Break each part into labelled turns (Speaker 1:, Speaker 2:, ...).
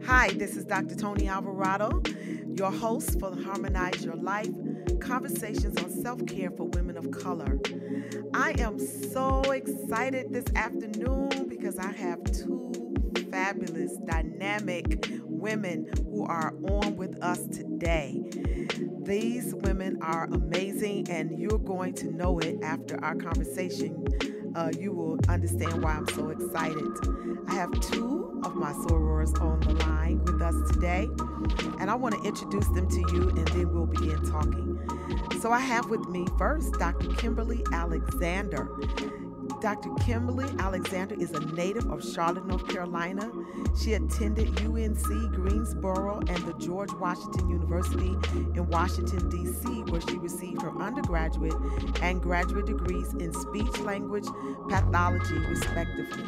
Speaker 1: Hi, this is Dr. Toni Alvarado, your host for the Harmonize Your Life Conversations on Self-Care for Women of Color. I am so excited this afternoon because I have two fabulous, dynamic women who are on with us today. These women are amazing, and you're going to know it after our conversation. You will understand why I'm so excited. I have two of my sorors on the line with us today, and I want to introduce them to you, and then we'll begin talking. So I have with me first Dr. Kimberly Alexander. Dr. Kimberly Alexander is a native of Charlotte, North Carolina. She attended UNC Greensboro and the George Washington University in Washington, D.C., where she received her undergraduate and graduate degrees in speech language pathology, respectively.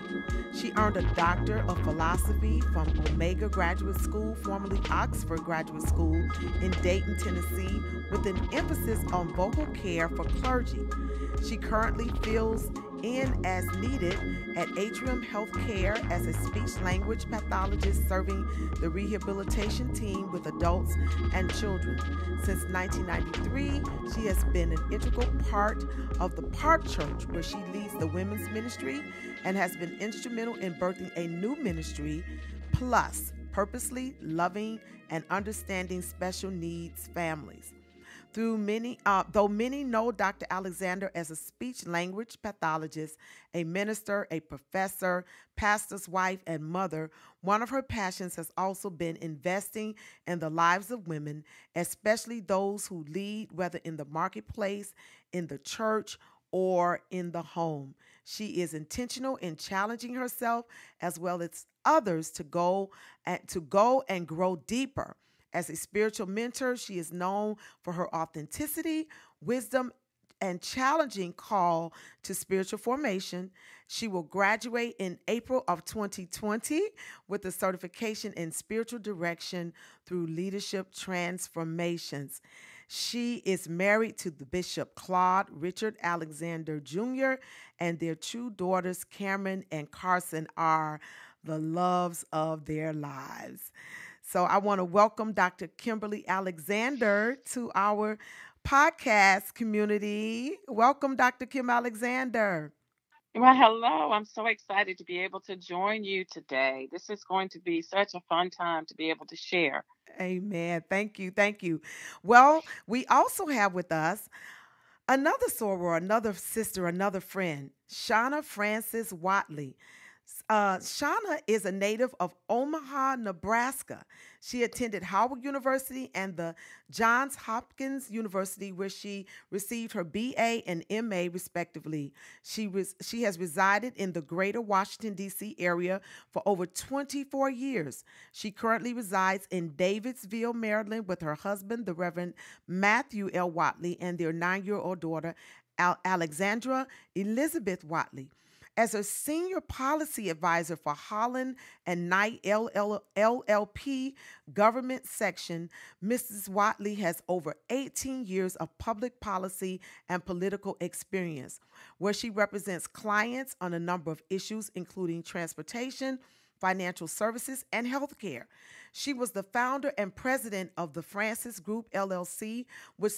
Speaker 1: She earned a Doctor of Philosophy from Omega Graduate School, formerly Oxford Graduate School in Dayton, Tennessee, with an emphasis on vocal care for clergy. She currently fills in as needed at Atrium Healthcare as a speech-language pathologist serving the rehabilitation team with adults and children. Since 1993, she has been an integral part of the Park Church, where she leads the women's ministry and has been instrumental in birthing a new ministry, Plus, purposely loving and understanding special needs families. Though many know Dr. Alexander as a speech-language pathologist, a minister, a professor, pastor's wife, and mother, one of her passions has also been investing in the lives of women, especially those who lead, whether in the marketplace, in the church, or in the home. She is intentional in challenging herself as well as others to go and grow deeper. As a spiritual mentor, she is known for her authenticity, wisdom, and challenging call to spiritual formation. She will graduate in April of 2020 with a certification in spiritual direction through leadership transformations. She is married to the Bishop Claude Richard Alexander Jr., and their two daughters, Cameron and Carson, are the loves of their lives. So I want to welcome Dr. Kimberly Alexander to our podcast community. Welcome, Dr. Kim Alexander.
Speaker 2: Well, hello. I'm so excited to be able to join you today. This is going to be such a fun time to be able to share.
Speaker 1: Amen. Thank you. Thank you. Well, we also have with us another soror, another sister, another friend, Shawna Francis Watley. Shawna is a native of Omaha, Nebraska. She attended Howard University and the Johns Hopkins University, where she received her BA and MA, respectively. She has resided in the greater Washington, D.C. area for over 24 years. She currently resides in Davidsville, Maryland, with her husband, the Reverend Matthew L. Watley, and their 9-year-old daughter, Alexandra Elizabeth Watley. As a senior policy advisor for Holland and Knight LLP government section, Mrs. Watley has over 18 years of public policy and political experience, where she represents clients on a number of issues, including transportation, financial services, and healthcare. She was the founder and president of the Francis Group, LLC, which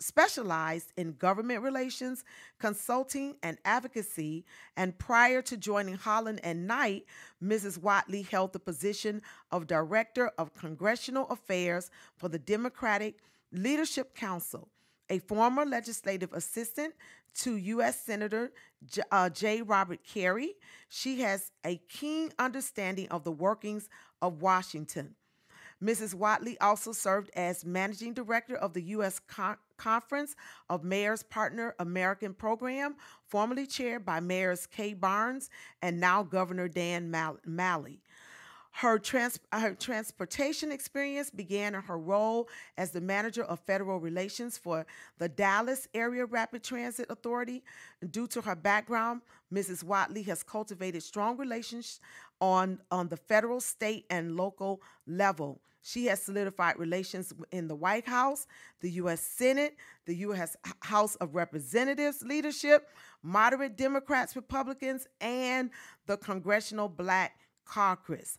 Speaker 1: specialized in government relations, consulting, and advocacy. And prior to joining Holland and Knight, Mrs. Watley held the position of Director of Congressional Affairs for the Democratic Leadership Council, a former legislative assistant to U.S. Senator J. Robert Kerry. She has a keen understanding of the workings of Washington. Mrs. Watley also served as managing director of the U.S. Conference of Mayors Partner American Program, formerly chaired by Mayors Kay Barnes and now Governor Dan Malley. Her transportation experience began in her role as the manager of federal relations for the Dallas Area Rapid Transit Authority. Due to her background, Mrs. Watley has cultivated strong relations on the federal, state, and local level. She has solidified relations in the White House, the U.S. Senate, the U.S. House of Representatives leadership, moderate Democrats, Republicans, and the Congressional Black Caucus.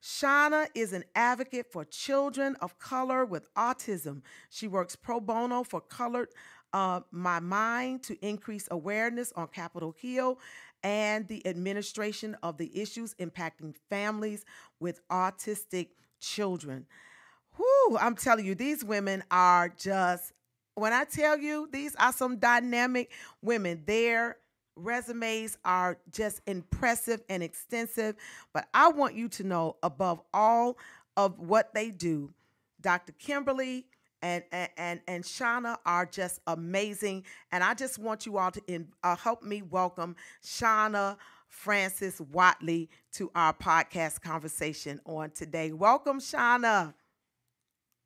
Speaker 1: Shawna is an advocate for children of color with autism. She works pro bono for Colored My Mind to increase awareness on Capitol Hill and the administration of the issues impacting families with autistic children. Whoo, I'm telling you, these women are just, when I tell you, these are some dynamic women. Their resumes are just impressive and extensive. But I want you to know, above all of what they do, Dr. Kimberly and Shawna are just amazing. And I just want you all to help me welcome Shawna Francis Watley to our podcast conversation on today. Welcome, Shawna.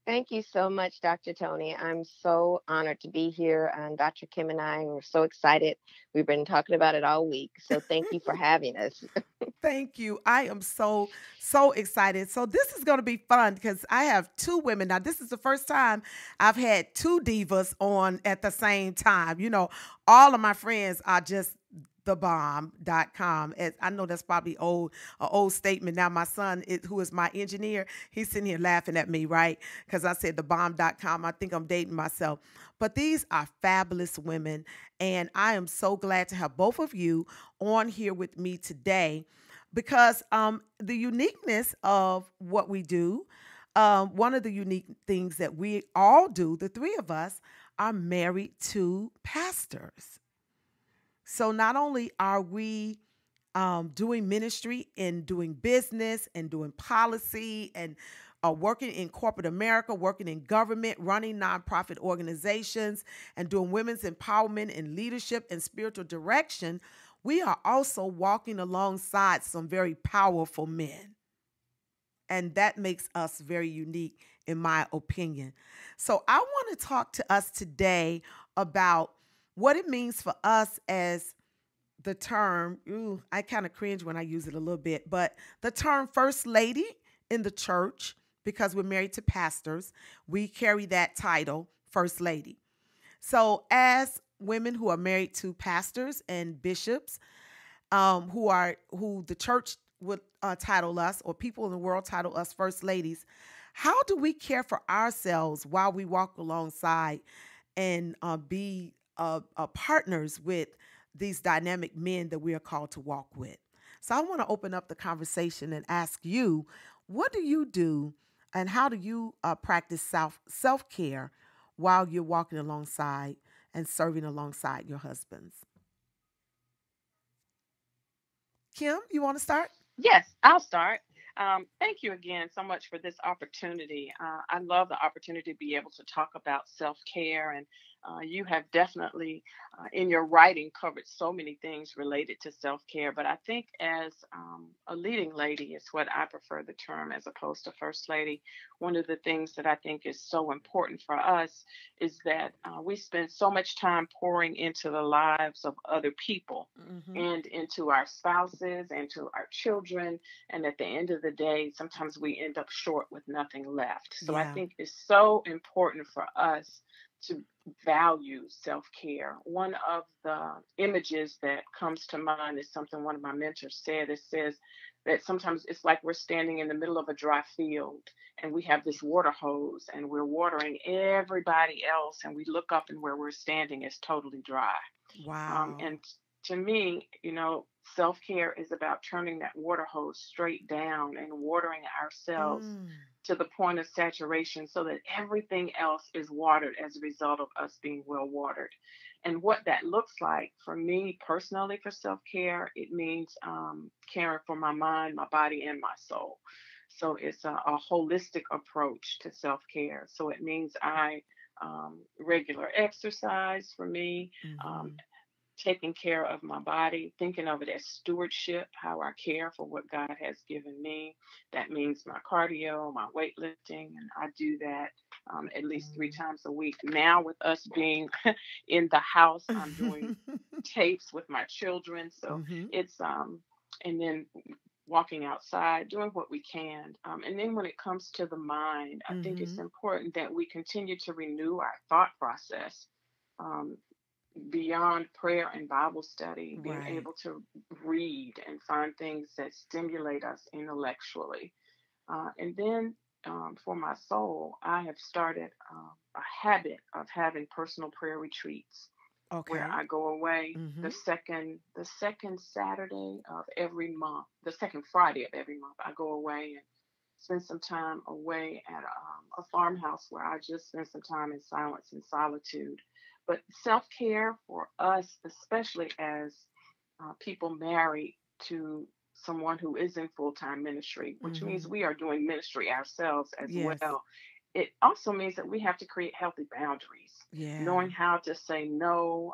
Speaker 3: Thank you so much, Dr. Toni. I'm so honored to be here. And Dr. Kim and I were so excited. We've been talking about it all week. So thank you for having us.
Speaker 1: Thank you. I am so excited. So this is going to be fun because I have two women. Now, this is the first time I've had two divas on at the same time. All of my friends are just thebomb.com. As I know that's probably an old statement. Now my son, who is my engineer, he's sitting here laughing at me, right? Because I said thebomb.com. I think I'm dating myself. But these are fabulous women. And I am so glad to have both of you on here with me today because the uniqueness of what we do, one of the unique things that we all do, the three of us, are married to pastors. So not only are we doing ministry and doing business and doing policy and working in corporate America, working in government, running nonprofit organizations, and doing women's empowerment and leadership and spiritual direction, we are also walking alongside some very powerful men. And that makes us very unique, in my opinion. So I want to talk to us today about what it means for us as the term, I kind of cringe when I use it a little bit, but the term first lady in the church, because we're married to pastors, we carry that title, first lady. So as women who are married to pastors and bishops, who the church would title us, or people in the world title us first ladies, how do we care for ourselves while we walk alongside and be partners with these dynamic men that we are called to walk with? So I want to open up the conversation and ask you, what do you do and how do you practice self-care while you're walking alongside and serving alongside your husbands? Kim, you want to start?
Speaker 2: Yes, I'll start. Thank you again so much for this opportunity. I love the opportunity to be able to talk about self care, and you have definitely, in your writing, covered so many things related to self care. But I think as a leading lady is what I prefer the term as opposed to first lady. One of the things that I think is so important for us is that we spend so much time pouring into the lives of other people
Speaker 1: Mm-hmm.
Speaker 2: and into our spouses and to our children. And at the end of the day, sometimes we end up short with nothing left. So I
Speaker 1: Yeah.
Speaker 2: think it's so important for us to value self care. One of the images that comes to mind is something one of my mentors said. It says that sometimes it's like we're standing in the middle of a dry field and we have this water hose and we're watering everybody else, and we look up and where we're standing is totally dry.
Speaker 1: Wow.
Speaker 2: And to me, self care is about turning that water hose straight down and watering ourselves
Speaker 1: Mm.
Speaker 2: to the point of saturation so that everything else is watered as a result of us being well watered. And what that looks like for me personally for self care, it means caring for my mind, my body, and my soul. So it's a holistic approach to self care. So it means regular exercise for me, um,
Speaker 1: Mm-hmm.
Speaker 2: taking care of my body, thinking of it as stewardship, how I care for what God has given me. That means my cardio, my weightlifting, and I do that at least three times a week. Now, with us being in the house, I'm doing tapes with my children. So
Speaker 1: Mm-hmm.
Speaker 2: and then walking outside, doing what we can. And then when it comes to the mind, I think it's
Speaker 1: Mm-hmm.
Speaker 2: important that we continue to renew our thought process. Um, Beyond prayer and Bible study, being
Speaker 1: Right.
Speaker 2: able to read and find things that stimulate us intellectually. And then for my soul, I have started a habit of having personal prayer retreats where
Speaker 1: Okay.
Speaker 2: I go away
Speaker 1: Mm-hmm.
Speaker 2: the second Saturday of every month, the second Friday of every month. I go away and spend some time away at a farmhouse where I just spend some time in silence and solitude. But self care for us, especially as people married to someone who is in full time ministry, which means
Speaker 1: Mm-hmm.
Speaker 2: we are doing ministry ourselves as
Speaker 1: Yes.
Speaker 2: well. It also means that we have to create healthy boundaries,
Speaker 1: Yeah.
Speaker 2: knowing how to say no,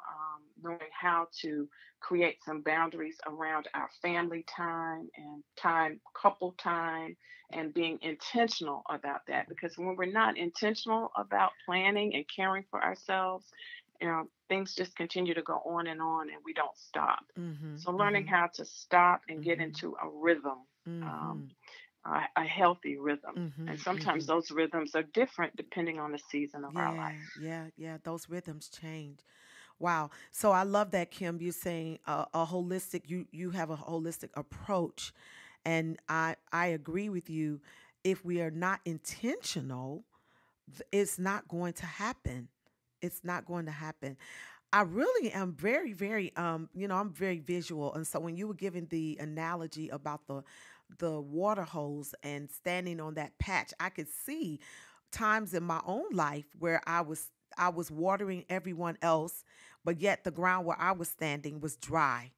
Speaker 2: knowing how to create some boundaries around our family time and time, couple time, and being intentional about that. Because when we're not intentional about planning and caring for ourselves, things just continue to go on and we don't stop.
Speaker 1: Mm-hmm.
Speaker 2: So learning
Speaker 1: Mm-hmm.
Speaker 2: how to stop and get
Speaker 1: Mm-hmm.
Speaker 2: into a rhythm, um,
Speaker 1: Mm-hmm.
Speaker 2: a healthy rhythm.
Speaker 1: Mm-hmm.
Speaker 2: And sometimes
Speaker 1: Mm-hmm.
Speaker 2: those rhythms are different depending on the season of our
Speaker 1: Yeah,
Speaker 2: life.
Speaker 1: yeah, yeah. Those rhythms change. Wow. So I love that, Kim. You're saying a holistic. You have a holistic approach, and I agree with you. If we are not intentional, it's not going to happen. It's not going to happen. I really am very, very, I'm very visual. And so when you were giving the analogy about the water hose and standing on that patch, I could see times in my own life where I was watering everyone else, but yet the ground where I was standing was dry.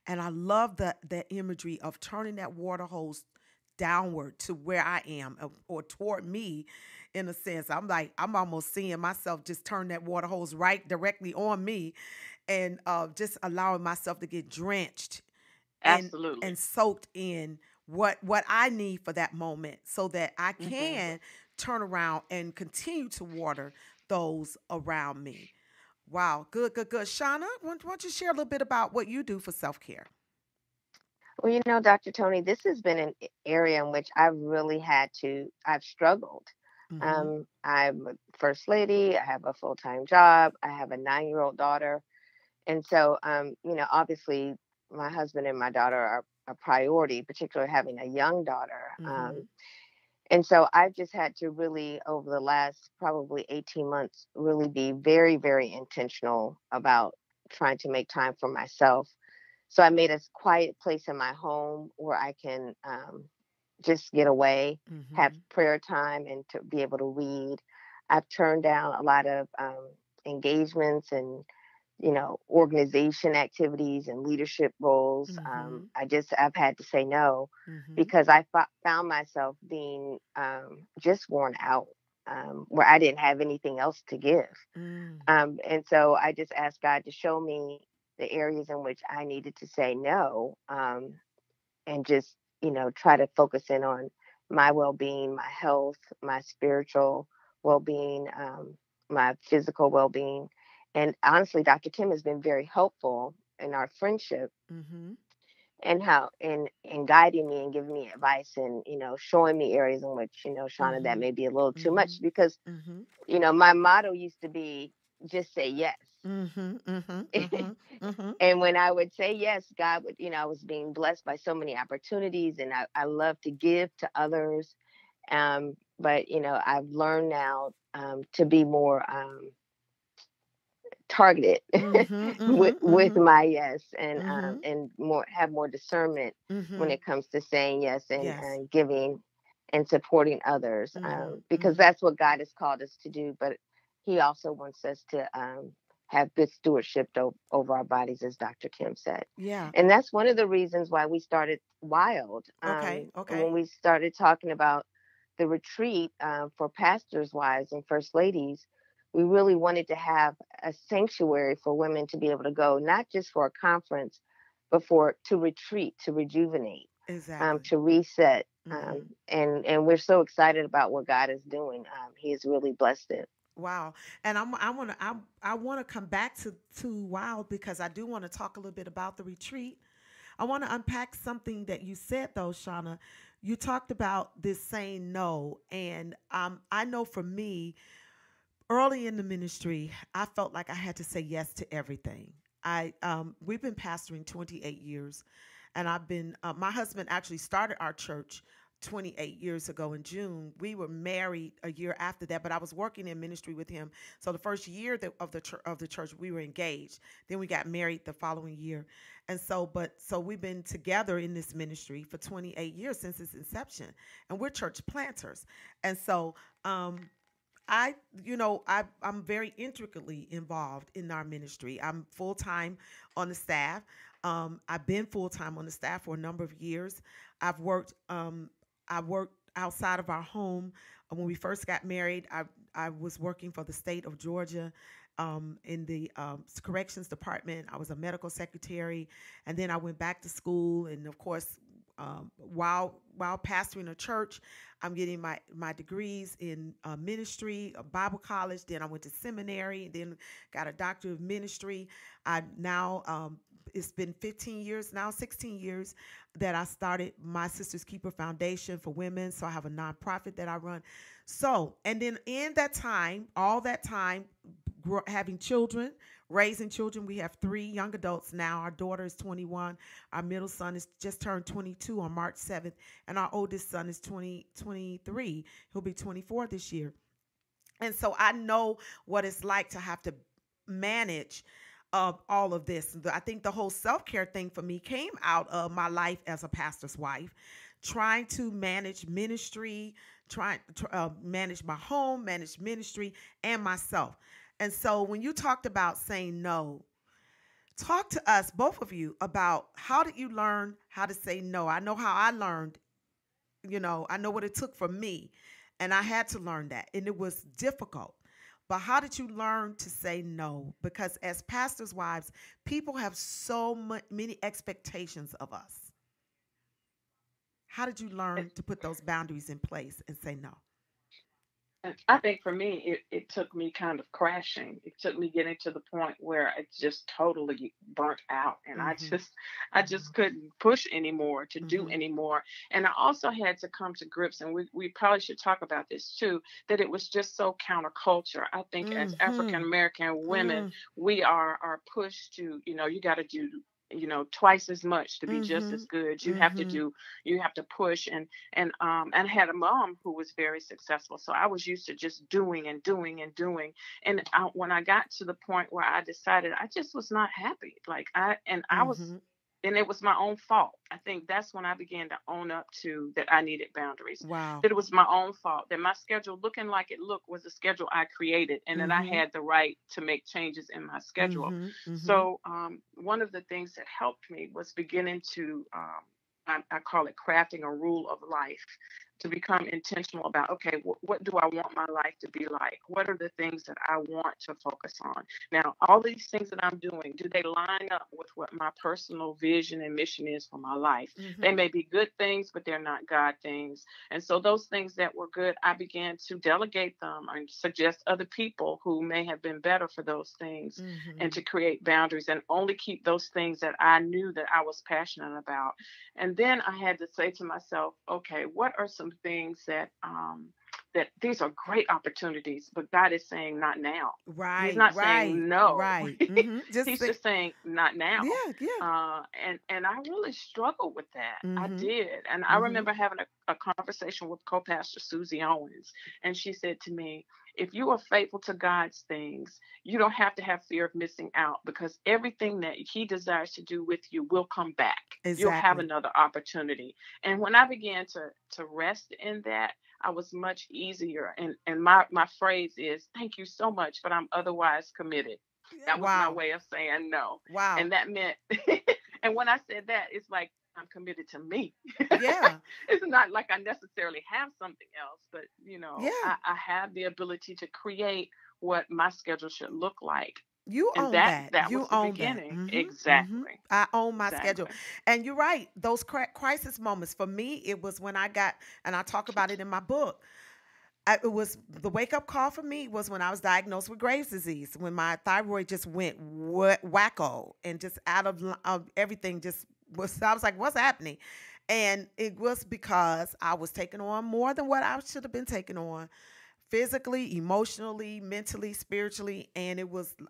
Speaker 1: And I love the imagery of turning that water hose downward to where I am, or toward me, in a sense. I'm like, I'm almost seeing myself just turn that water hose right directly on me, and just allowing myself to get drenched and
Speaker 2: Absolutely.
Speaker 1: soaked in what I need for that moment, so that I
Speaker 2: Hmm.
Speaker 1: can turn around and continue to water those around me. Wow, good, good, good. Shauna, why don't you share a little bit about what you do for self care?
Speaker 3: Well, Dr. Tony, this has been an area in which I've struggled.
Speaker 1: Mm-hmm.
Speaker 3: I'm a first lady, I have a full time job, I have a 9-year-old daughter. And so, obviously, my husband and my daughter are a priority, particularly having a young daughter.
Speaker 1: Mm-hmm.
Speaker 3: And so I've just had to really, over the last probably 18 months, really be very, very intentional about trying to make time for myself. So I made a quiet place in my home where I can just get away, have
Speaker 1: Mm-hmm.
Speaker 3: prayer time, and to be able to read. I've turned down a lot of engagements and organization activities and leadership roles.
Speaker 1: Mm-hmm.
Speaker 3: I've had to say no
Speaker 1: Mm-hmm.
Speaker 3: because I found myself being just worn out, where I didn't have anything else to give.
Speaker 1: Mm.
Speaker 3: And so I just asked God to show me the areas in which I needed to say no, and just, try to focus in on my well being, my health, my spiritual well being, my physical well being. And honestly, Dr. Kim has been very helpful in our friendship,
Speaker 1: Mm-hmm.
Speaker 3: and how in guiding me and giving me advice, and showing me areas in which, Shauna, that
Speaker 1: Mm-hmm.
Speaker 3: may be a little too
Speaker 1: Mm-hmm.
Speaker 3: much, because
Speaker 1: Mm-hmm.
Speaker 3: my motto used to be just say yes.
Speaker 1: Mm-hmm. Mm-hmm. Mm-hmm. Mm-hmm.
Speaker 3: And when I would say yes, God would, I was being blessed by so many opportunities, and I love to give to others. But, I've learned now to be more targeted
Speaker 1: Mm-hmm.
Speaker 3: with
Speaker 1: Mm-hmm.
Speaker 3: my yes,
Speaker 1: Mm-hmm.
Speaker 3: and have more discernment when
Speaker 1: Mm-hmm.
Speaker 3: it comes to saying yes,
Speaker 1: Yes.
Speaker 3: and giving and supporting others,
Speaker 1: Mm-hmm.
Speaker 3: because
Speaker 1: Mm-hmm.
Speaker 3: that's what God has called us to do. But He also wants us to have good stewardship over our bodies, as Dr. Kim said.
Speaker 1: Yeah.
Speaker 3: And that's one of the reasons why we started Wild,
Speaker 1: Okay.
Speaker 3: when
Speaker 1: Okay.
Speaker 3: we started talking about the retreat for pastors' wives and first ladies. We really wanted to have a sanctuary for women to be able to go, not just for a conference, but to retreat, to rejuvenate,
Speaker 1: Exactly.
Speaker 3: to reset.
Speaker 1: Mm-hmm.
Speaker 3: And we're so excited about what God is doing. He has really blessed it.
Speaker 1: Wow. And I want to come back to Wild, because I do want to talk a little bit about the retreat. I want to unpack something that you said, though, Shauna. You talked about this saying no, and I know for me, early in the ministry, I felt like I had to say yes to everything. We've been pastoring 28 years, and I've been. My husband actually started our church 28 years ago in June. We were married a year after that, but I was working in ministry with him. So the first year of the church, we were engaged. Then we got married the following year. And so we've been together in this ministry for 28 years since its inception, and we're church planters. And so I, I'm very intricately involved in our ministry. I'm full time on the staff. I've been full time on the staff for a number of years. I've worked. I worked outside of our home. When we first got married, I was working for the state of Georgia in the corrections department. I was a medical secretary, and then I went back to school. And of course, while pastoring a church, I'm getting my degrees in ministry, Bible college. Then I went to seminary, and then got a doctorate of ministry. I now it's been 15 years now, 16 years that I started my Sisters Keeper Foundation for women. So I have a nonprofit that I run. So, and then in that time, all that time, having children, raising children, we have 3 young adults now. Our daughter is 21. Our middle son is just turned 22 on March 7th. And our oldest son is 23. He'll be 24 this year. And so I know what it's like to have to manage all of this. I think the whole self-care thing for me came out of my life as a pastor's wife, trying to manage ministry, trying to manage my home, manage ministry, and myself. And so when you talked about saying no, talk to us, both of you, about how did you learn how to say no? I know how I learned, I know what it took for me, and I had to learn that, and it was difficult. But how did you learn to say no? Because as pastors' wives, people have so many expectations of us. How did you learn to put those boundaries in place and say no?
Speaker 2: And I think for me, it took me kind of crashing. It took me getting to the point where I just totally burnt out, and
Speaker 1: Mm-hmm.
Speaker 2: I just couldn't push anymore to do
Speaker 1: Mm-hmm.
Speaker 2: anymore. And I also had to come to grips, and we probably should talk about this too, that it was just so counterculture. I think as
Speaker 1: Mm-hmm.
Speaker 2: African American women,
Speaker 1: Mm-hmm.
Speaker 2: we are pushed to, you got to do, twice as much to be just
Speaker 1: Mm-hmm.
Speaker 2: as good.
Speaker 1: Mm-hmm.
Speaker 2: You have to push, and I had a mom who was very successful, so I was used to just doing and doing and doing. And when I got to the point where I decided I just was not happy, like I was,
Speaker 1: Mm-hmm.
Speaker 2: and it was my own fault. I think that's when I began to own up to that I needed boundaries,
Speaker 1: Wow.
Speaker 2: that it was my own fault, that my schedule looking like it looked was a schedule I created, and that I
Speaker 1: Mm-hmm.
Speaker 2: had the right to make changes in my schedule.
Speaker 1: Mm-hmm. Mm-hmm.
Speaker 2: So one of the things that helped me was beginning to, I call it crafting a rule of life, to become intentional about, okay, what do I want my life to be like? What are the things that I want to focus on? Now, all these things that I'm doing, do they line up with what my personal vision and mission is for my life? They
Speaker 1: Mm-hmm.
Speaker 2: may be good things, but they're not God things. And so those things that were good, I began to delegate them and suggest other people who may have been better for those things, and
Speaker 1: Mm-hmm.
Speaker 2: to create boundaries and only keep those things that I knew that I was passionate about. And then I had to say to myself, okay, what are some things that these are great opportunities, but God is saying not now. He's
Speaker 1: Right.
Speaker 2: not
Speaker 1: Right.
Speaker 2: saying no.
Speaker 1: Right. Mm-hmm. Just
Speaker 2: He's
Speaker 1: think.
Speaker 2: just saying not now.
Speaker 1: Yeah. Yeah.
Speaker 2: And I really struggled with that. I
Speaker 1: Mm-hmm.
Speaker 2: did. And I
Speaker 1: Mm-hmm.
Speaker 2: remember having a conversation with co-pastor Susie Owens, and she said to me, if you are faithful to God's things, you don't have to have fear of missing out, because everything that he desires to do with you will come back. You'll have
Speaker 1: Exactly.
Speaker 2: another opportunity. And when I began to rest in that, I was much easier. And my phrase is, thank you so much, but I'm otherwise committed.
Speaker 1: Yeah.
Speaker 2: That was my
Speaker 1: Wow.
Speaker 2: way of saying no.
Speaker 1: Wow.
Speaker 2: And that meant, and when I said that, it's like I'm committed to me.
Speaker 1: Yeah.
Speaker 2: It's not like I necessarily have something else, but
Speaker 1: Yeah.
Speaker 2: I have the ability to create what my schedule should look like.
Speaker 1: You
Speaker 2: And
Speaker 1: own
Speaker 2: that
Speaker 1: that.
Speaker 2: that was
Speaker 1: You
Speaker 2: the
Speaker 1: own that.
Speaker 2: beginning.
Speaker 1: Mm-hmm. Mm-hmm.
Speaker 2: Exactly.
Speaker 1: I own my schedule.
Speaker 2: Exactly.
Speaker 1: And you're right. Those crisis moments for me, it was when I got, and I talk about it in my book. It was the wake up call for me was when I was diagnosed with Graves' disease, when my thyroid just went wacko and just out of everything just was. I was like, what's happening? And it was because I was taking on more than what I should have been taking on physically, emotionally, mentally, spiritually, and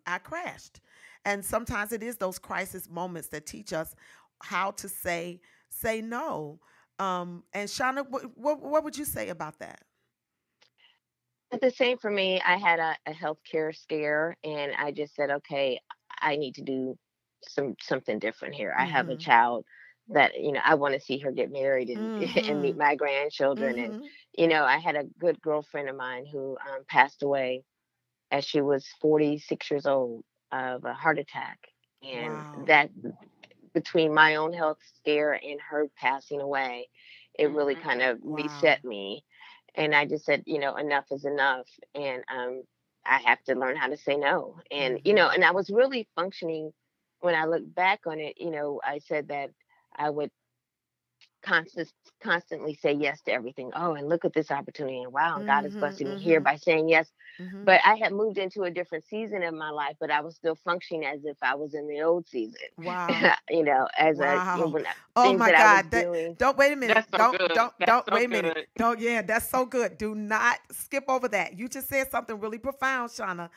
Speaker 1: I crashed. And sometimes it is those crisis moments that teach us how to say no. And Shawna, what would you say about that?
Speaker 3: But the same for me. I had a healthcare scare, and I just said, okay, I need to do something different here. I have a
Speaker 1: Mm-hmm.
Speaker 3: child that I want to see her get married and and
Speaker 1: Mm-hmm.
Speaker 3: meet my grandchildren. And
Speaker 1: Mm-hmm.
Speaker 3: I had a good girlfriend of mine who passed away as she was 46 years old of a heart attack, and
Speaker 1: Wow.
Speaker 3: that between my own health scare and her passing away, it really kind
Speaker 2: Mm-hmm.
Speaker 3: of
Speaker 1: Wow.
Speaker 3: reset me. And I just said, enough is enough. And I have to learn how to say no. And,
Speaker 1: Mm-hmm.
Speaker 3: and I was really functioning when I look back on it. I said that I would constant, constantly say yes to everything. Oh, and look at this opportunity. And wow, God is
Speaker 1: Mm-hmm.
Speaker 3: blessing me here
Speaker 1: Mm-hmm.
Speaker 3: by saying yes.
Speaker 1: Mm-hmm.
Speaker 3: But I had moved into a different season of my life, but I was still functioning as if I was in the old season.
Speaker 1: Wow.
Speaker 3: As
Speaker 1: Wow.
Speaker 3: when
Speaker 1: Oh
Speaker 3: things
Speaker 1: my
Speaker 3: that I was
Speaker 1: God. That
Speaker 3: doing.
Speaker 1: don't wait a minute.
Speaker 2: That's so good. That's
Speaker 1: Don't
Speaker 2: so
Speaker 1: wait a minute.
Speaker 2: good.
Speaker 1: Don't yeah, that's so good. Do not skip over that. You just said something really profound, Shauna.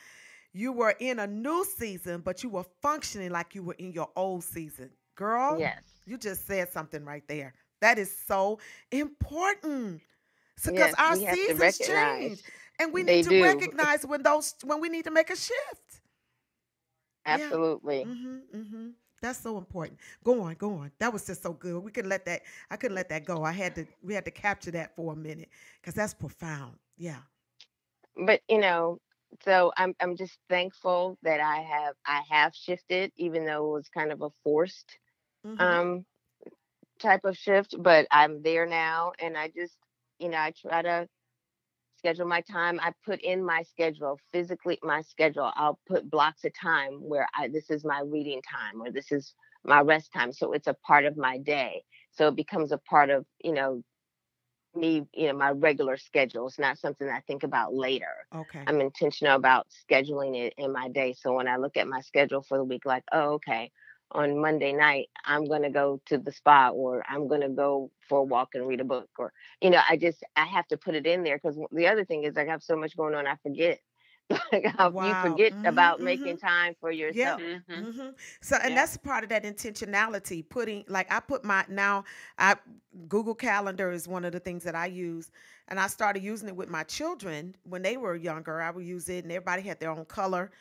Speaker 1: You were in a new season, but you were functioning like you were in your old season. Girl,
Speaker 3: Yes.
Speaker 1: you just said something right there. That is so important. Because
Speaker 3: Yes,
Speaker 1: our
Speaker 3: we have to
Speaker 1: seasons change.
Speaker 3: recognize.
Speaker 1: And we need
Speaker 3: They
Speaker 1: to
Speaker 3: do.
Speaker 1: recognize when we need to make a shift. Yeah.
Speaker 3: Absolutely.
Speaker 1: Mm-hmm. Mm-hmm. That's so important. Go on, go on. That was just so good. We could let that. I couldn't let that go. We had to capture that for a minute because that's profound. Yeah.
Speaker 3: But so I'm just thankful that I have shifted, even though it was kind of a forced
Speaker 1: Mm-hmm.
Speaker 3: um type of shift, but I'm there now. And I just I try to schedule my time. I put in my schedule, physically my schedule. I'll put blocks of time where this is my reading time or this is my rest time. So it's a part of my day. So it becomes a part of, me, my regular schedule. It's not something I think about later.
Speaker 1: Okay.
Speaker 3: I'm intentional about scheduling it in my day. So when I look at my schedule for the week, like, oh, okay, on Monday night, I'm going to go to the spa or I'm going to go for a walk and read a book or, I have to put it in there because the other thing is I have so much going on, I forget. Like how you
Speaker 1: Wow.
Speaker 3: forget about
Speaker 1: Mm-hmm. Mm-hmm.
Speaker 3: making time for
Speaker 1: Yeah.
Speaker 3: yourself.
Speaker 2: Mm-hmm.
Speaker 1: Mm-hmm. So, and
Speaker 2: Yeah.
Speaker 1: that's part of that intentionality. Putting like I put my now, I Google Calendar is one of the things that I use, and I started using it with my children when they were younger. I would use it, and everybody had their own color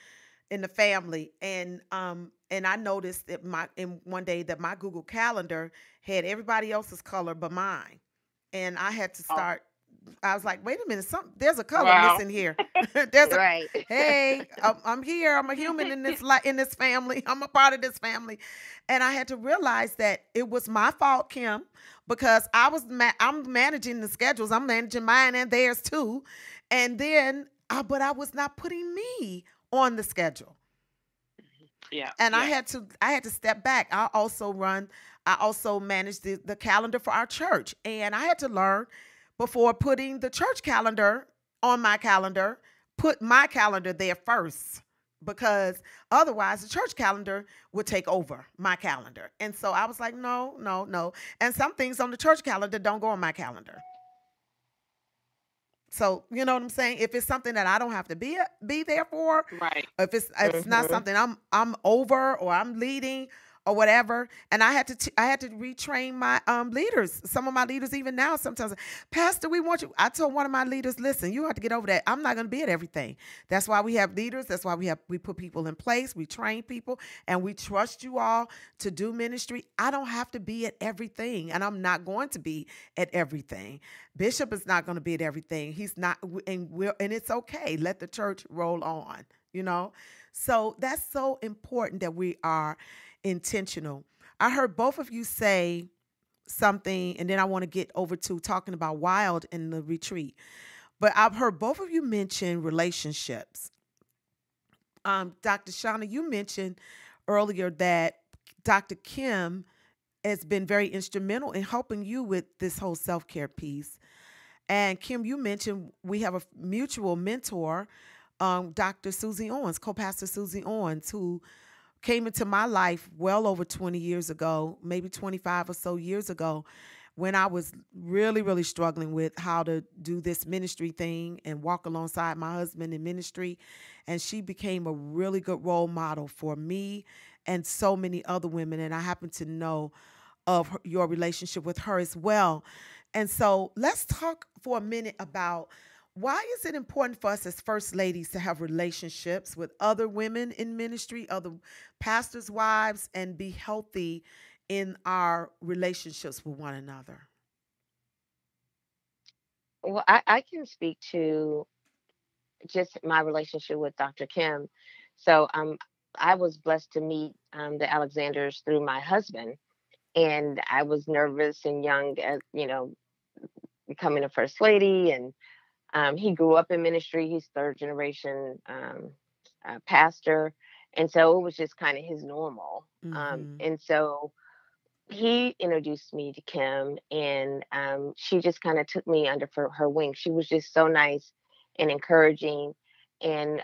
Speaker 1: in the family, and I noticed that my in one day that my Google Calendar had everybody else's color but mine, and I had to
Speaker 2: Oh,
Speaker 1: start. I was like, wait a minute, there's a color
Speaker 2: wow.
Speaker 1: missing here. there's a
Speaker 3: Right.
Speaker 1: hey, I'm here. I'm a human in in this family. I'm a part of this family, and I had to realize that it was my fault, Kim, because I'm managing the schedules. I'm managing mine and theirs too, and then but I was not putting me on the schedule,
Speaker 2: Yeah.
Speaker 1: and
Speaker 2: Yeah.
Speaker 1: I had to step back. I also manage the calendar for our church, and I had to learn before putting the church calendar on my calendar, put my calendar there first, because otherwise the church calendar would take over my calendar. And so I was like, no, no, no. And some things on the church calendar don't go on my calendar. So you know what I'm saying? If it's something that I don't have to be there for,
Speaker 2: Right.
Speaker 1: if it's not
Speaker 3: Hmm.
Speaker 1: something I'm over or I'm leading or whatever, and I had to retrain my leaders. Some of my leaders even now sometimes, Pastor, we want you. I told one of my leaders, listen, you have to get over that. I'm not going to be at everything. That's why we have leaders. That's why we put people in place. We train people, and we trust you all to do ministry. I don't have to be at everything, and I'm not going to be at everything. Bishop is not going to be at everything. He's not, and it's okay. Let the church roll on. You know, so that's so important that we are intentional. I heard both of you say something, and then I want to get over to talking about wild in the retreat. But I've heard both of you mention relationships. Dr. Shauna, you mentioned earlier that Dr. Kim has been very instrumental in helping you with this whole self care piece. And Kim, you mentioned we have a mutual mentor, Dr. Susie Owens, co-pastor Susie Owens, who came into my life well over 20 years ago, maybe 25 or so years ago, when I was really, really struggling with how to do this ministry thing and walk alongside my husband in ministry. And she became a really good role model for me and so many other women. And I happen to know of your relationship with her as well. And so let's talk for a minute about why is it important for us as first ladies to have relationships with other women in ministry, other pastors' wives, and be healthy in our relationships with one another?
Speaker 3: Well, I can speak to just my relationship with Dr. Kim. So I was blessed to meet the Alexanders through my husband, and I was nervous and young, as becoming a first lady. And he grew up in ministry. He's third generation pastor, and so it was just kind of his normal.
Speaker 1: Mm-hmm.
Speaker 3: And so he introduced me to Kim, and she just kind of took me under her wing. She was just so nice and encouraging. And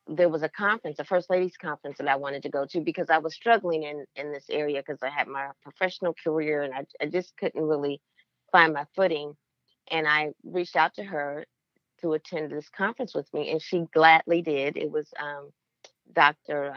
Speaker 3: there was a conference, a First Ladies conference that I wanted to go to because I was struggling in this area because I had my professional career and I just couldn't really find my footing. And I reached out to her to attend this conference with me, and she gladly did. It was Dr.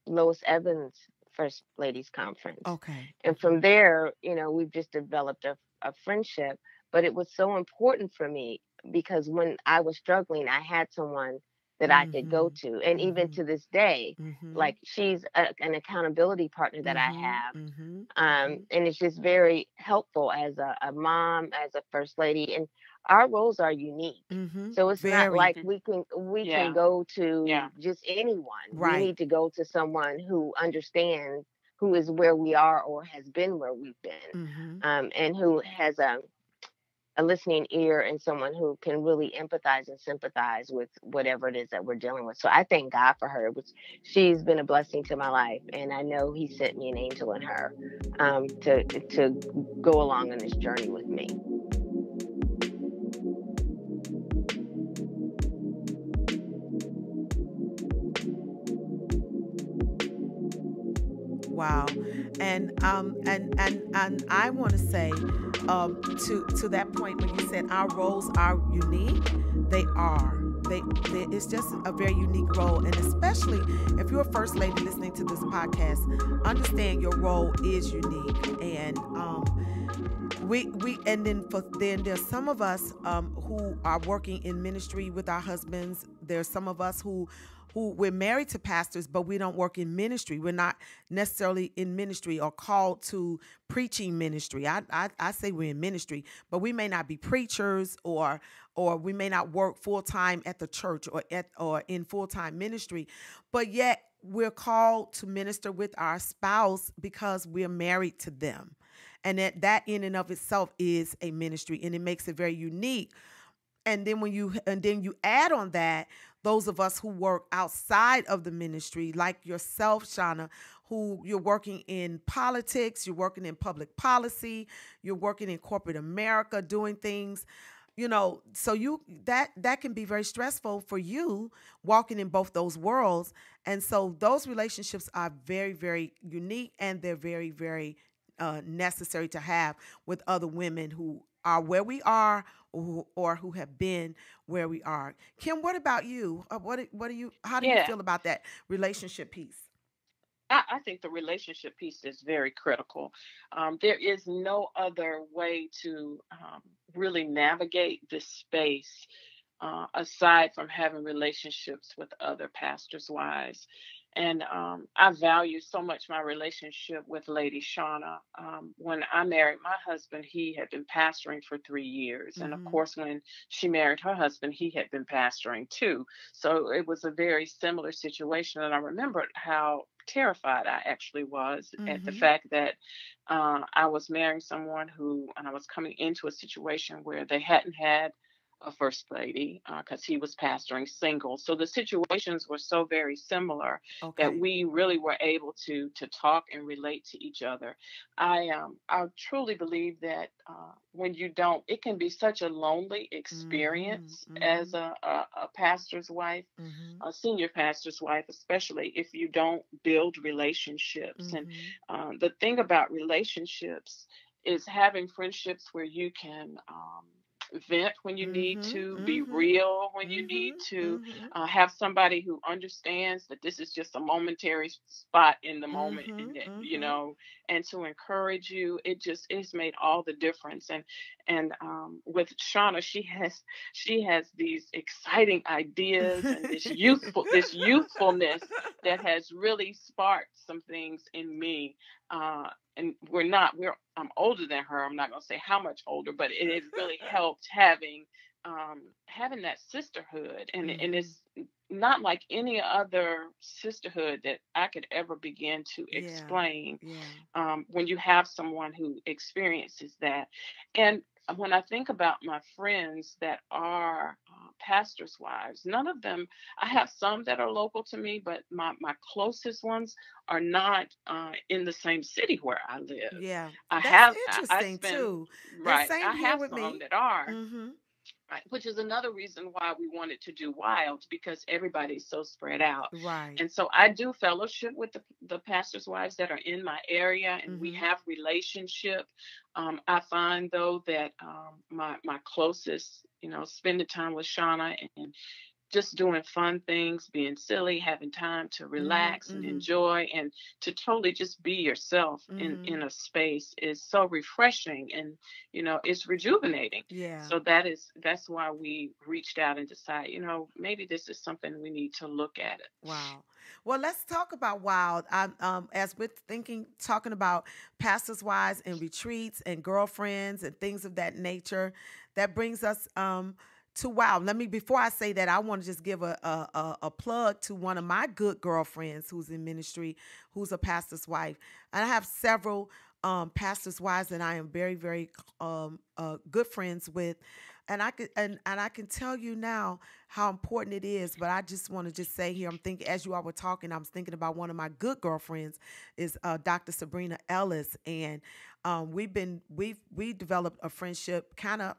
Speaker 3: Lois Evans' First Ladies Conference.
Speaker 1: Okay.
Speaker 3: And from there, we've just developed a friendship. But it was so important for me because when I was struggling, I had someone that I could go
Speaker 1: Mm-hmm.
Speaker 3: to. And even
Speaker 1: Mm-hmm.
Speaker 3: to this day,
Speaker 1: Mm-hmm.
Speaker 3: like she's an accountability partner that I
Speaker 1: Mm-hmm.
Speaker 3: have.
Speaker 1: Mm-hmm. Mm-hmm.
Speaker 3: And it's just very helpful as a mom, as a first lady. And our roles are unique.
Speaker 1: Mm-hmm.
Speaker 3: So it's not
Speaker 1: Very
Speaker 3: like
Speaker 2: Mhm.
Speaker 3: we can
Speaker 2: Yeah.
Speaker 3: go
Speaker 2: Yeah.
Speaker 3: to just anyone. We
Speaker 1: right.
Speaker 3: need to go to someone who understands, who is where we are or has been where we've been,
Speaker 1: Mm-hmm.
Speaker 3: and who has a listening ear and someone who can really empathize and sympathize with whatever it is that we're dealing with. So I thank God for her. She's been a blessing to my life, and I know He sent me an angel in her to go along on this journey with me.
Speaker 1: Wow. And I want to say to that point when you said our roles are unique, they are. It's just a very unique role, and especially if you're a first lady listening to this podcast, understand your role is unique. And we and then there's some of us who are working in ministry with our husbands. There's some of us who we're married to pastors, but we don't work in ministry. We're not necessarily in ministry or called to preaching ministry. I say we're in ministry, but we may not be preachers, or we may not work full time at the church or in full time ministry, but yet we're called to minister with our spouse because we're married to them. And that in and of itself is a ministry, and it makes it very unique. And then you add on that those of us who work outside of the ministry, like yourself, Shawna, who you're working in politics, you're working in public policy, you're working in corporate America, doing things, so that can be very stressful for you, walking in both those worlds. And so those relationships are very, very unique, and they're very, very necessary to have with other women who are where we are, or who have been where we are. Kim, what about you? What do you how do you
Speaker 2: Yeah.
Speaker 1: feel about that relationship piece?
Speaker 2: I think the relationship piece is very critical. There is no other way to really navigate this space aside from having relationships with other pastors' wives. And I value so much my relationship with Lady Shawna. When I married my husband, he had been pastoring for 3 years. And of
Speaker 1: Mm-hmm.
Speaker 2: course, when she married her husband, he had been pastoring too. So it was a very similar situation. And I remembered how terrified I actually was at the
Speaker 1: Mm-hmm.
Speaker 2: fact that I was marrying someone and I was coming into a situation where they hadn't had a first lady because he was pastoring single. So the situations were so very similar that
Speaker 1: Okay.
Speaker 2: we really were able to talk and relate to each other. I truly believe that when you don't, it can be such a lonely
Speaker 1: Mm-hmm.
Speaker 2: experience as
Speaker 1: Mm-hmm.
Speaker 2: a pastor's wife,
Speaker 1: Mm-hmm.
Speaker 2: a senior pastor's wife, especially if you don't build relationships. And
Speaker 1: Mm-hmm.
Speaker 2: the thing about relationships is having friendships where you can vent when you need
Speaker 1: Mm-hmm.
Speaker 2: to, be
Speaker 1: Mm-hmm.
Speaker 2: real when you need
Speaker 1: Mm-hmm.
Speaker 2: to,
Speaker 1: Mm-hmm.
Speaker 2: have somebody who understands that this is just a momentary spot in the moment, and
Speaker 1: Mm-hmm.
Speaker 2: that,
Speaker 1: Mm-hmm.
Speaker 2: and to encourage you. It's made all the difference. And with Shawna, she has these exciting ideas and this youthfulness that has really sparked some things in me. And I'm older than her. I'm not going to say how much older, but it has really helped having that sisterhood. And
Speaker 1: Mm-hmm.
Speaker 2: it's not like any other sisterhood that I could ever begin to
Speaker 1: Yeah.
Speaker 2: explain,
Speaker 1: Yeah.
Speaker 2: when you have someone who experiences that. And when I think about my friends that are pastors' wives, none of them, I have some that are local to me, but my closest ones are not in the same city where I live.
Speaker 1: Yeah.
Speaker 2: I
Speaker 1: That's
Speaker 2: have, I
Speaker 1: interesting
Speaker 2: spend,
Speaker 1: too. And
Speaker 2: right,
Speaker 1: same
Speaker 2: I
Speaker 1: here
Speaker 2: have
Speaker 1: with
Speaker 2: some
Speaker 1: me.
Speaker 2: that are,
Speaker 1: Mm-hmm.
Speaker 2: right, which is another reason why we wanted to do Wild, because everybody's so spread out.
Speaker 1: Right.
Speaker 2: And so I do fellowship with the pastors' wives that are in my area, and we
Speaker 1: Mm-hmm.
Speaker 2: have relationship. I find though that my closest, spending time with Shauna and just doing fun things, being silly, having time to
Speaker 1: Mm-hmm.
Speaker 2: relax and
Speaker 1: Mm-hmm.
Speaker 2: enjoy, and to totally just be yourself in
Speaker 1: Mm-hmm.
Speaker 2: in a space is so refreshing, and it's rejuvenating.
Speaker 1: Yeah.
Speaker 2: So that's why we reached out and decided, maybe this is something we need to look at it.
Speaker 1: Wow. Well, let's talk about Wild. As we're talking about pastors' wives and retreats and girlfriends and things of that nature, that brings us to Wild. Before I say that, I want to just give a plug to one of my good girlfriends who's in ministry, who's a pastor's wife. And I have several pastors' wives that I am very, very good friends with. And I can tell you now how important it is. But I just want to just say here, I'm thinking as you all were talking, I was thinking about one of my good girlfriends is Dr. Sabrina Ellis, and we developed a friendship kind of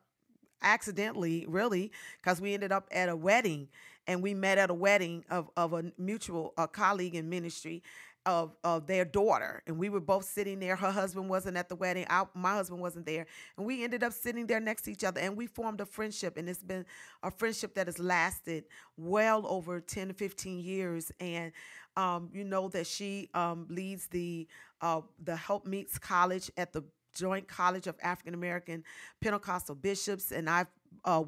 Speaker 1: accidentally, really, because we ended up at a wedding, and we met at a wedding of a mutual colleague in ministry of their daughter, and we were both sitting there. Her husband wasn't at the wedding. My husband wasn't there, and we ended up sitting there next to each other, and we formed a friendship, and it's been a friendship that has lasted well over 10 to 15 years. And you know that she leads the Help Meets College at the Joint College of African American Pentecostal Bishops, and I've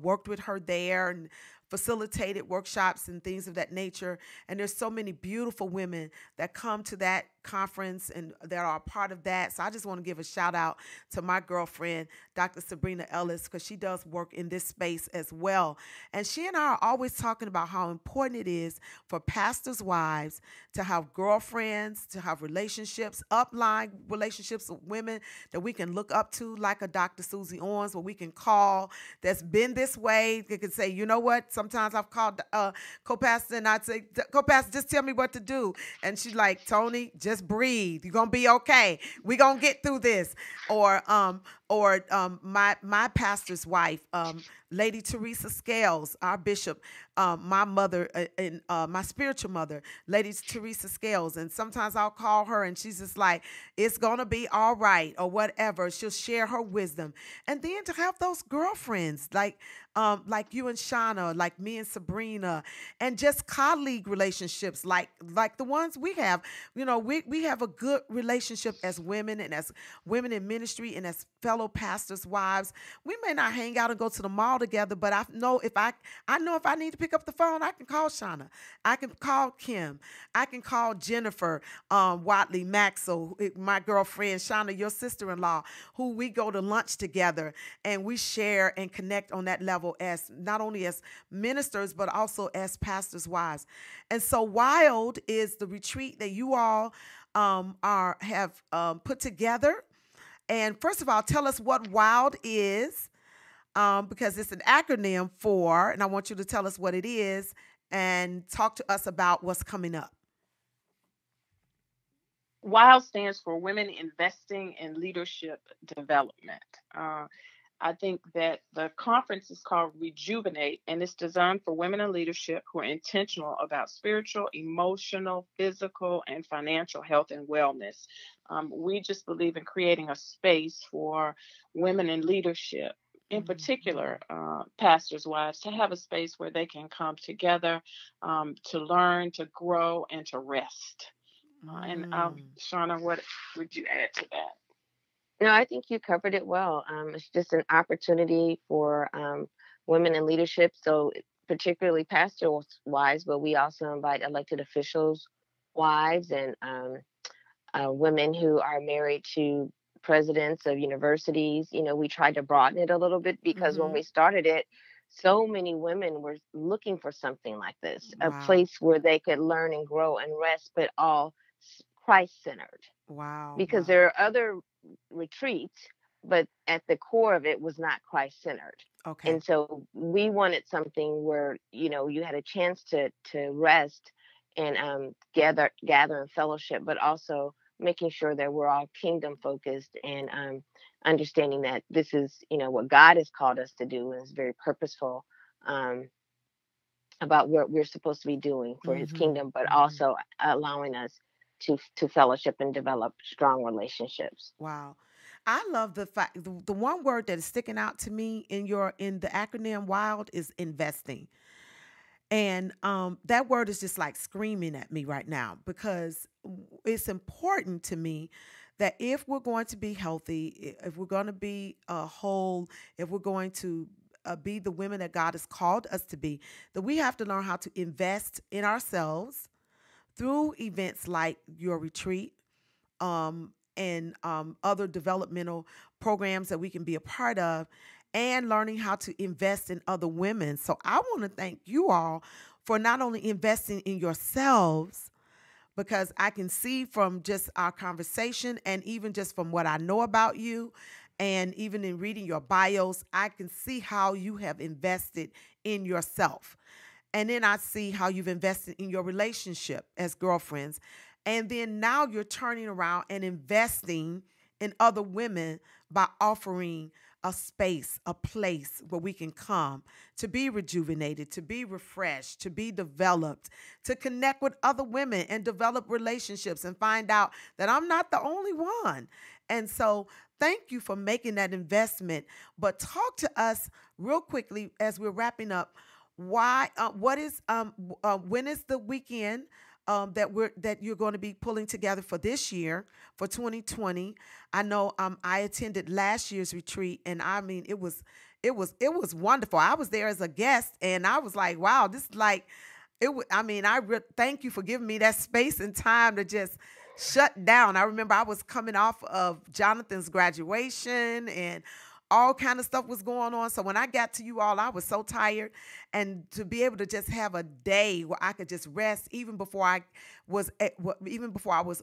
Speaker 1: worked with her there and facilitated workshops and things of that nature. And there's so many beautiful women that come to that conference and that are a part of that. So I just want to give a shout out to my girlfriend, Dr. Sabrina Ellis, because she does work in this space as well. And she and I are always talking about how important it is for pastors' wives to have girlfriends, to have relationships, upline relationships with women that we can look up to, like a Dr. Susie Owens, where we can call that's been this way. They can say, you know what? Sometimes I've called co-pastor and I'd say, co-pastor, just tell me what to do. And she's like, Toni, just breathe. You're gonna be okay. We're gonna get through this. Or my pastor's wife, Lady Teresa Scales, our bishop, my mother and my spiritual mother, Lady Teresa Scales. And sometimes I'll call her and she's just like, it's going to be all right or whatever. She'll share her wisdom. And then to have those girlfriends like you and Shauna, like me and Sabrina, and just colleague relationships like the ones we have. You know, we have a good relationship as women and as women in ministry and as fellow pastors' wives. We may not hang out and go to the mall together, but I know if I need to pick up the phone, I can call Shauna. I can call Kim. I can call Jennifer Watley Maxwell, my girlfriend, Shauna, your sister-in-law, who we go to lunch together and we share and connect on that level as not only as ministers, but also as pastors' wives. And so Wild is the retreat that you all have put together. And first of all, tell us what WILD is, because it's an acronym for, and I want you to tell us what it is and talk to us about what's coming up.
Speaker 2: WILD stands for Women Investing in Leadership Development. Uh, I think that the conference is called Rejuvenate, and it's designed for women in leadership who are intentional about spiritual, emotional, physical, and financial health and wellness. We just believe in creating a space for women in leadership in
Speaker 1: Mm-hmm.
Speaker 2: particular, pastors' wives, to have a space where they can come together, to learn, to grow, and to rest. And
Speaker 1: Mm.
Speaker 2: Shawna, what would you add to that?
Speaker 3: No, I think you covered it well. It's just an opportunity for women in leadership. So, particularly pastors' wives, but we also invite elected officials' wives and women who are married to presidents of universities. We tried to broaden it a little bit because when
Speaker 1: Mm-hmm.
Speaker 3: we started it, so many women were looking for something like this, a
Speaker 1: Wow.
Speaker 3: place where they could learn and grow and rest, but all Christ centered.
Speaker 1: Wow.
Speaker 3: Because
Speaker 1: Wow.
Speaker 3: there are other retreats, but at the core of it was not Christ centered.
Speaker 1: Okay.
Speaker 3: And so we wanted something where you had a chance to rest and gather and fellowship, but also making sure that we're all kingdom focused and understanding that this is what God has called us to do and is very purposeful um, about what we're supposed to be doing for His
Speaker 1: Mm-hmm.
Speaker 3: kingdom, but
Speaker 1: Mm-hmm.
Speaker 3: also allowing us to fellowship and develop strong relationships.
Speaker 1: Wow. I love the fact the one word that is sticking out to me in the acronym WILD is investing. And that word is just like screaming at me right now because it's important to me that if we're going to be healthy, if we're going to be whole, if we're going to be the women that God has called us to be, that we have to learn how to invest in ourselves through events like your retreat, and other developmental programs that we can be a part of, and learning how to invest in other women. So I want to thank you all for not only investing in yourselves, because I can see from just our conversation and even just from what I know about you, and even in reading your bios, I can see how you have invested in yourself. And then I see how you've invested in your relationship as girlfriends. And then now you're turning around and investing in other women by offering a space, a place where we can come to be rejuvenated, to be refreshed, to be developed, to connect with other women and develop relationships and find out that I'm not the only one. And so, thank you for making that investment. But talk to us real quickly as we're wrapping up. Why? What is when is the weekend that you're going to be pulling together for this year for 2020? I know I attended last year's retreat, and I mean it was wonderful. I was there as a guest, and I was like, wow, this is like it. I mean, thank you for giving me that space and time to just shut down. I remember I was coming off of Jonathan's graduation, and all kind of stuff was going on. So when I got to you all, I was so tired, and to be able to just have a day where I could just rest, even before I was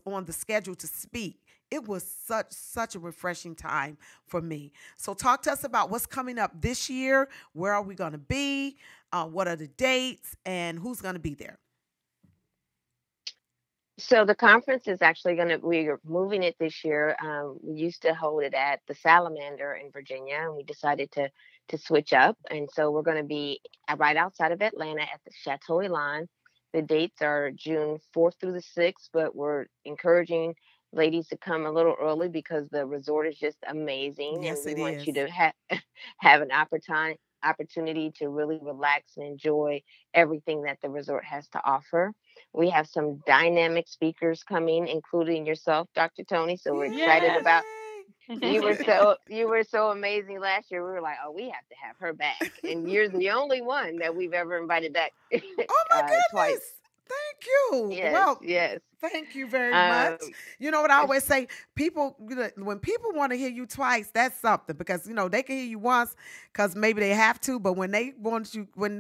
Speaker 1: on the schedule to speak. It was such a refreshing time for me. So talk to us about what's coming up this year. Where are we going to be? What are the dates, and who's going to be there?
Speaker 3: So the conference is actually we're moving it this year. We used to hold it at the Salamander in Virginia, and we decided to switch up. And so we're going to be right outside of Atlanta at the Chateau Elan. The dates are June 4th through the 6th, but we're encouraging ladies to come a little early because the resort is just amazing, and
Speaker 1: Yes,
Speaker 3: we
Speaker 1: it
Speaker 3: want
Speaker 1: is.
Speaker 3: you to have an opportunity to really relax and enjoy everything that the resort has to offer. We have some dynamic speakers coming, including yourself, Dr. Toni. So we're excited
Speaker 2: Yes.
Speaker 3: about
Speaker 1: Yay!
Speaker 3: you were so amazing last year. We were like, oh, we have to have her back, and you're the only one that we've ever invited back
Speaker 1: Oh my
Speaker 3: twice.
Speaker 1: goodness. Thank you.
Speaker 3: Yes,
Speaker 1: Well,
Speaker 3: yes.
Speaker 1: thank you very
Speaker 3: Um,
Speaker 1: much. You know what I always say? People, when people want to hear you twice, that's something, because they can hear you once because maybe they have to, but when they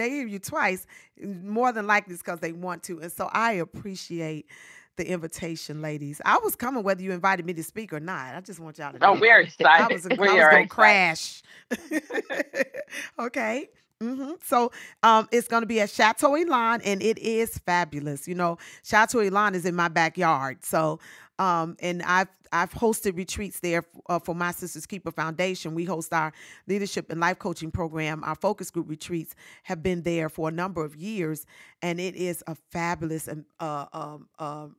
Speaker 1: hear you twice, more than likely it's because they want to. And so I appreciate the invitation, ladies. I was coming whether you invited me to speak or not. I just want y'all to
Speaker 2: Oh,
Speaker 1: know.
Speaker 2: we're
Speaker 1: I
Speaker 2: excited.
Speaker 1: was I
Speaker 2: We
Speaker 1: was
Speaker 2: are
Speaker 1: gonna
Speaker 2: excited.
Speaker 1: crash. Okay. So it's going to be at Chateau Elan, and it is fabulous. Chateau Elan is in my backyard. So And I've hosted retreats there for My Sisters Keeper Foundation. We host our leadership and life coaching program. Our focus group retreats have been there for a number of years, and it is a fabulous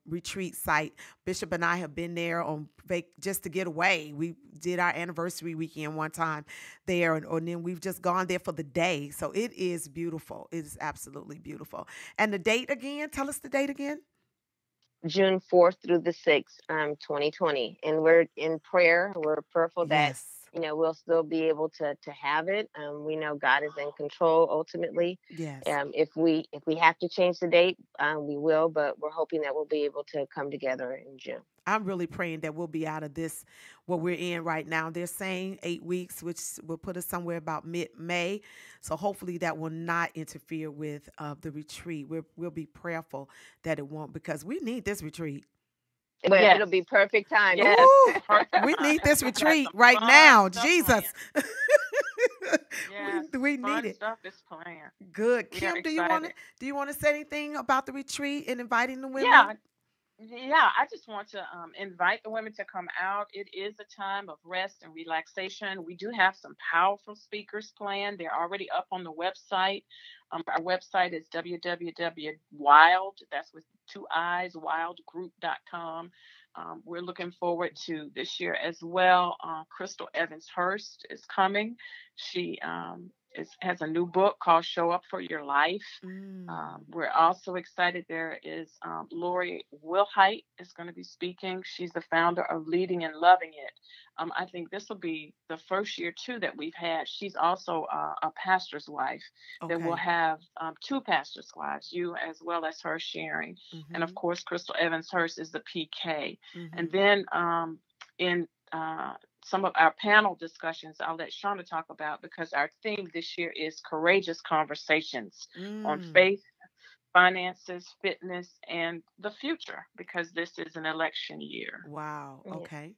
Speaker 1: retreat site. Bishop and I have been there on just to get away. We did our anniversary weekend one time there, and then we've just gone there for the day. So it is beautiful. It is absolutely beautiful. And the date again? Tell us the date again.
Speaker 3: June 4th through the 6th, 2020. And we're in prayer. We're prayerful that,
Speaker 1: Yes.
Speaker 3: we'll still be able to have it. We know God is in control ultimately.
Speaker 1: Yes.
Speaker 3: If we have to change the date, we will, but we're hoping that we'll be able to come together in June.
Speaker 1: I'm really praying that we'll be out of this, what we're in right now. They're saying 8 weeks, which will put us somewhere about mid-May. So hopefully that will not interfere with the retreat. We'll be prayerful that it won't, because we need this retreat.
Speaker 3: Well, yes. It'll be perfect time.
Speaker 2: Yes.
Speaker 1: Ooh, we need this retreat right now. Jesus.
Speaker 2: Yes,
Speaker 1: we need it.
Speaker 2: Stuff is planned.
Speaker 1: Good. Kim, do you want to say anything about the retreat and inviting the women?
Speaker 2: Yeah, I just want to invite the women to come out. It is a time of rest and relaxation. We do have some powerful speakers planned. They're already up on the website. Our website is www.wild, that's with 2 I's, wildgroup.com. We're looking forward to this year as well. Crystal Evans Hurst is coming. She has a new book called Show Up for Your Life. We're also excited. There is Lori Wilhite is going to be speaking. She's the founder of Leading and Loving It. I think this will be the first year, too, that we've had. She's also a pastor's wife.
Speaker 1: Okay.
Speaker 2: That we'll have 2 pastors' wives, you as well as her sharing. And, of course, Crystal Evans Hurst is the PK. And then in some of our panel discussions, I'll let Shawna talk about, because our theme this year is courageous conversations on faith, finances, fitness, and the future, because this is an election year.
Speaker 1: Wow. Okay.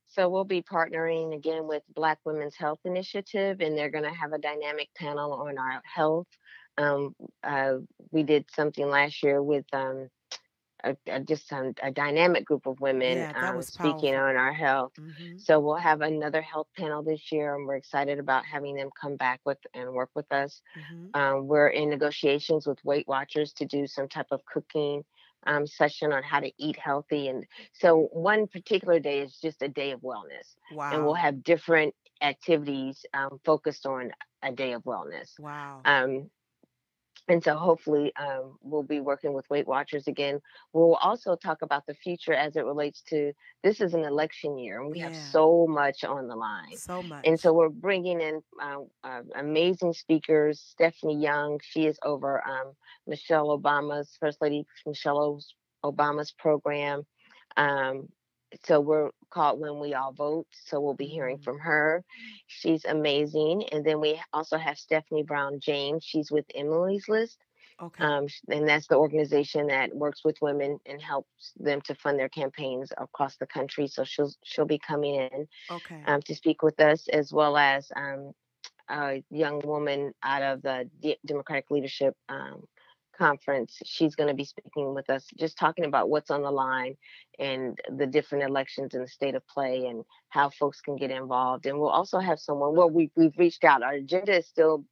Speaker 3: So we'll be partnering again with Black Women's Health Initiative, and they're going to have a dynamic panel on our health. We did something last year with a dynamic group of women speaking on our health. So we'll have another health panel this year, and we're excited about having them come back and work with us. We're in negotiations with Weight Watchers to do some type of cooking session on how to eat healthy. And so one particular day is just a day of wellness.
Speaker 1: Wow.
Speaker 3: And we'll have different activities focused on a day of wellness.
Speaker 1: Wow.
Speaker 3: And so hopefully we'll be working with Weight Watchers again. We'll also talk about the future as it relates to, this is an election year, and we have so much on the line.
Speaker 1: So much.
Speaker 3: And so we're bringing in amazing speakers. Stephanie Young, she is over First Lady Michelle Obama's program. So we're called When We All Vote. So we'll be hearing from her. She's amazing. And then we also have Stephanie Brown James. She's with Emily's List.
Speaker 1: Okay.
Speaker 3: And that's the organization that works with women and helps them to fund their campaigns across the country. So she'll be coming in to speak with us, as well as a young woman out of the Democratic Leadership Conference. She's going to be speaking with us, just talking about what's on the line and the different elections in the state of play and how folks can get involved. And we'll also have someone, we've reached out. Our agenda is still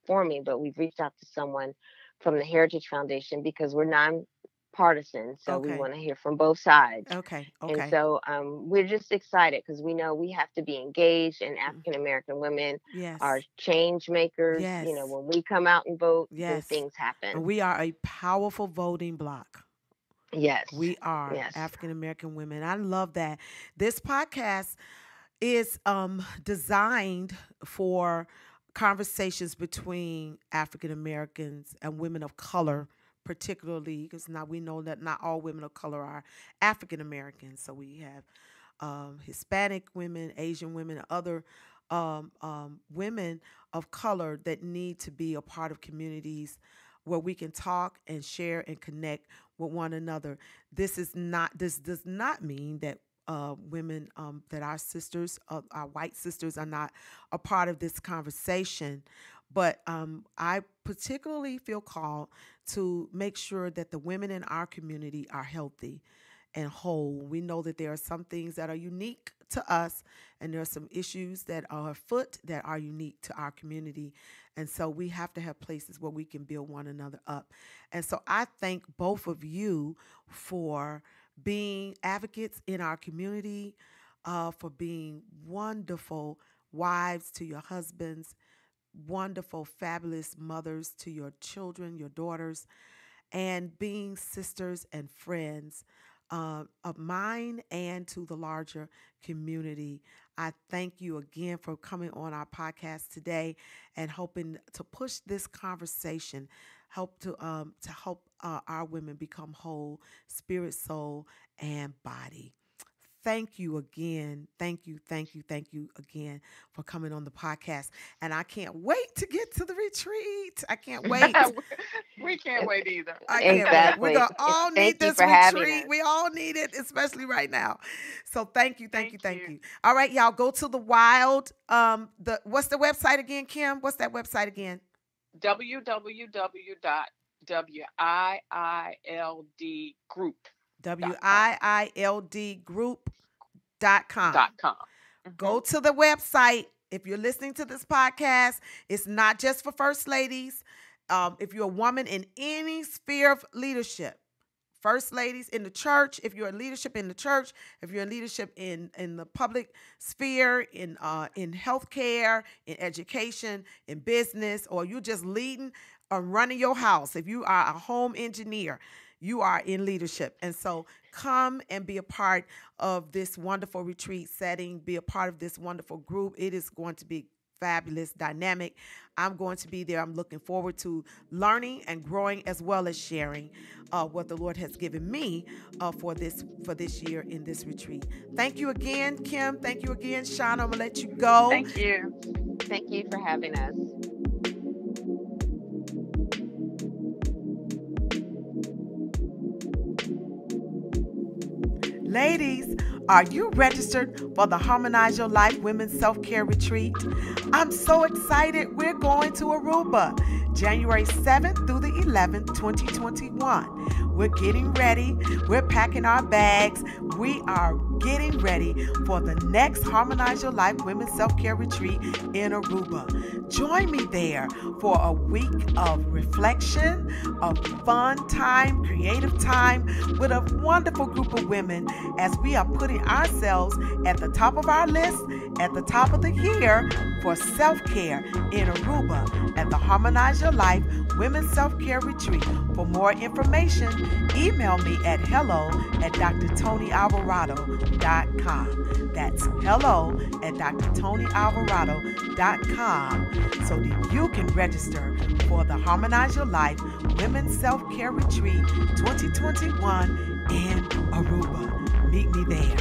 Speaker 3: forming, but we've reached out to someone from the Heritage Foundation, because we're nonpartisan. So we want to hear from both sides.
Speaker 1: Okay.
Speaker 3: And so we're just excited, because we know we have to be engaged, and African American women are change makers. When we come out and vote, then things happen.
Speaker 1: And we are a powerful voting bloc.
Speaker 3: Yes.
Speaker 1: We are African American women. I love that. This podcast is designed for conversations between African Americans and women of color, particularly because now we know that not all women of color are African Americans. So we have Hispanic women, Asian women, other women of color that need to be a part of communities where we can talk and share and connect with one another. This does not mean that women, that our sisters, our white sisters, are not a part of this conversation. But I particularly feel called to make sure that the women in our community are healthy and whole. We know that there are some things that are unique to us, and there are some issues that are afoot that are unique to our community. And so we have to have places where we can build one another up. And so I thank both of you for being advocates in our community, for being wonderful wives to your husbands, wonderful, fabulous mothers to your children, your daughters, and being sisters and friends of mine and to the larger community. I thank you again for coming on our podcast today and hoping to push this conversation, help to help our women become whole, spirit, soul, and body. Thank you again. Thank you again for coming on the podcast. And I can't wait to get to the retreat. I can't wait.
Speaker 2: We can't wait either.
Speaker 1: I can't
Speaker 3: Exactly.
Speaker 1: wait. We're going to all need this retreat. We all need it, especially right now. So thank you. All right, y'all, go to the Wild. What's the website again, Kim? What's that website again?
Speaker 2: www.wildgroup.
Speaker 1: wildgroup.com.
Speaker 2: Mm-hmm.
Speaker 1: Go to the website. If you're listening to this podcast, it's not just for first ladies. If you're a woman in any sphere of leadership, first ladies in the church, if you're in leadership in the church, if you're in leadership in the public sphere, in healthcare, in education, in business, or you're just leading or running your house, if you are a home engineer, you are in leadership. And so come and be a part of this wonderful retreat setting, be a part of this wonderful group. It is going to be fabulous, dynamic. I'm going to be there. I'm looking forward to learning and growing as well as sharing what the Lord has given me for this year in this retreat. Thank you again, Kim. Thank you again, Shawna. I'm going to let you go.
Speaker 2: Thank you.
Speaker 3: Thank you for having us.
Speaker 1: Ladies, are you registered for the Harmonize Your Life Women's Self-Care Retreat? I'm so excited. We're going to Aruba, January 7th through the 11th, 2021. We're getting ready. We're packing our bags. We are getting ready for the next Harmonize Your Life Women's Self-Care Retreat in Aruba. Join me there for a week of reflection, of fun time, creative time with a wonderful group of women as we are putting ourselves at the top of our list, at the top of the year for self-care in Aruba at the Harmonize Your Life Women's Self-Care Retreat. For more information, email me at hello@drtonyalvarado.com. That's hello@drtonyalvarado.com so that you can register for the Harmonize Your Life Women's Self-Care Retreat 2021 in Aruba. Meet me there.